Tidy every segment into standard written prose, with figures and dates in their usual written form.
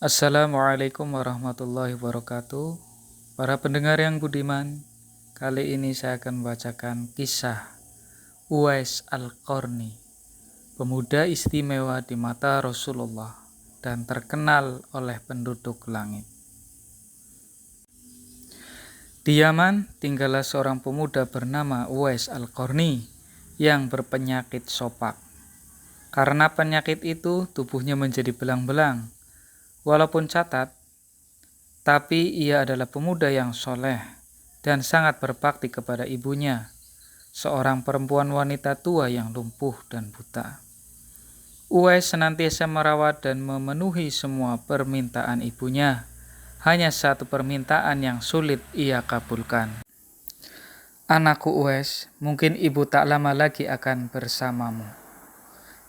Assalamualaikum warahmatullahi wabarakatuh. Para pendengar yang budiman, kali ini saya akan membacakan kisah Uwais Al-Qarni, pemuda istimewa di mata Rasulullah dan terkenal oleh penduduk langit. Di Yaman tinggallah seorang pemuda bernama Uwais Al-Qarni yang berpenyakit sopak. Karena penyakit itu tubuhnya menjadi belang-belang. Walaupun catat, tapi ia adalah pemuda yang soleh dan sangat berbakti kepada ibunya, seorang perempuan wanita tua yang lumpuh dan buta. Uwais senantiasa merawat dan memenuhi semua permintaan ibunya. Hanya satu permintaan yang sulit ia kabulkan. Anakku Uwais, mungkin ibu tak lama lagi akan bersamamu.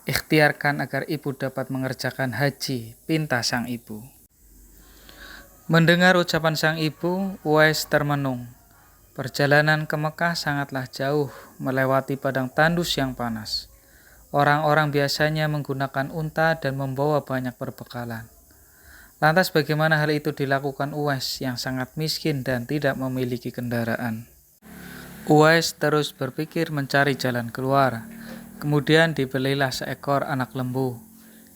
Ikhtiarkan agar ibu dapat mengerjakan haji, pinta sang ibu. Mendengar ucapan sang ibu, Uwais termenung. Perjalanan ke Mekah sangatlah jauh, melewati padang tandus yang panas. Orang-orang biasanya menggunakan unta dan membawa banyak perbekalan. Lantas bagaimana hal itu dilakukan Uwais yang sangat miskin dan tidak memiliki kendaraan? Uwais terus berpikir mencari jalan keluar. Kemudian dibelilah seekor anak lembu.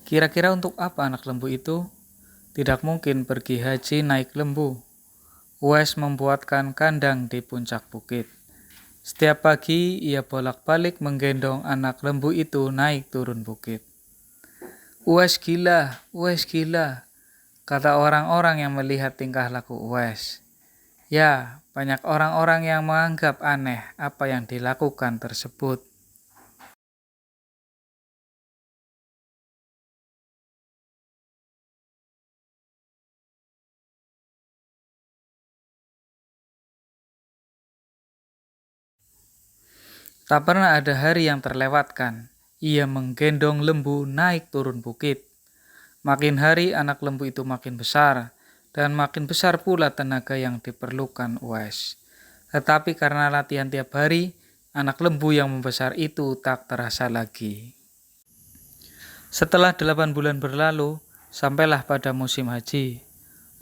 Kira-kira untuk apa anak lembu itu? Tidak mungkin pergi haji naik lembu. Uwais membuatkan kandang di puncak bukit. Setiap pagi ia bolak-balik menggendong anak lembu itu naik turun bukit. Uwais gila, kata orang-orang yang melihat tingkah laku Uwais. Ya, banyak orang-orang yang menganggap aneh apa yang dilakukan tersebut. Tak pernah ada hari yang terlewatkan. Ia menggendong lembu naik turun bukit. Makin hari anak lembu itu makin besar, dan makin besar pula tenaga yang diperlukan Uwais. Tetapi karena latihan tiap hari, anak lembu yang membesar itu tak terasa lagi. Setelah 8 bulan berlalu, sampailah pada musim haji.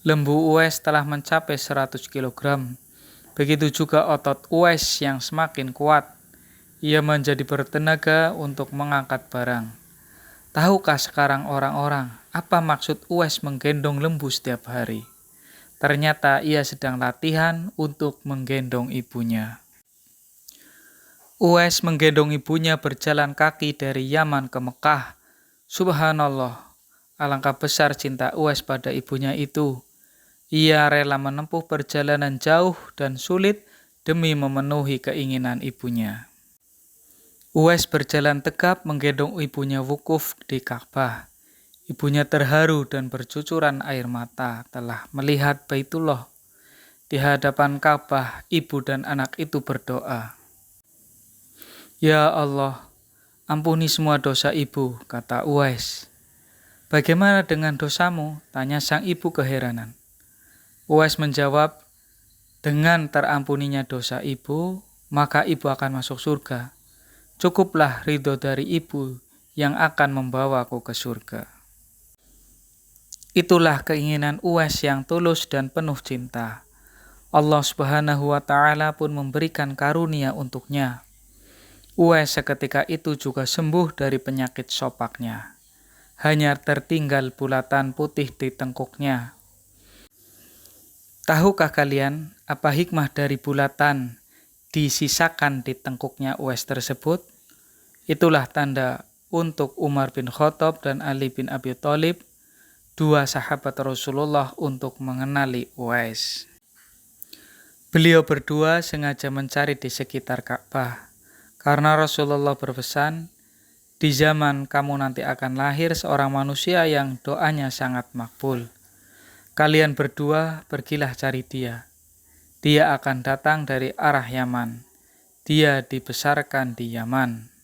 Lembu Uwais telah mencapai 100 kg. Begitu juga otot Uwais yang semakin kuat. Ia menjadi bertenaga untuk mengangkat barang. Tahukah sekarang orang-orang apa maksud Uwais menggendong lembu setiap hari? Ternyata ia sedang latihan untuk menggendong ibunya. Uwais menggendong ibunya berjalan kaki dari Yaman ke Mekah. Subhanallah, alangkah besar cinta Uwais pada ibunya itu. Ia rela menempuh perjalanan jauh dan sulit demi memenuhi keinginan ibunya. Uwais berjalan tegap menggendong ibunya wukuf di Ka'bah. Ibunya terharu dan bercucuran air mata telah melihat Baitullah. Di hadapan Ka'bah, ibu dan anak itu berdoa. Ya Allah, ampuni semua dosa ibu, kata Uwais. Bagaimana dengan dosamu? Tanya sang ibu keheranan. Uwais menjawab, dengan terampuninya dosa ibu, maka ibu akan masuk surga. Cukuplah ridho dari ibu yang akan membawaku ke surga. Itulah keinginan Uwais yang tulus dan penuh cinta. Allah Subhanahu wa Ta'ala pun memberikan karunia untuknya. Uwais seketika itu juga sembuh dari penyakit sopaknya. Hanya tertinggal bulatan putih di tengkuknya. Tahukah kalian apa hikmah dari bulatan disisakan di tengkuknya Uwais tersebut? Itulah tanda untuk Umar bin Khattab dan Ali bin Abi Thalib, dua sahabat Rasulullah, untuk mengenali Uwais. Beliau berdua sengaja mencari di sekitar Ka'bah, karena Rasulullah berpesan, di zaman kamu nanti akan lahir seorang manusia yang doanya sangat makbul. Kalian berdua pergilah cari dia. Dia akan datang dari arah Yaman. Dia dibesarkan di Yaman.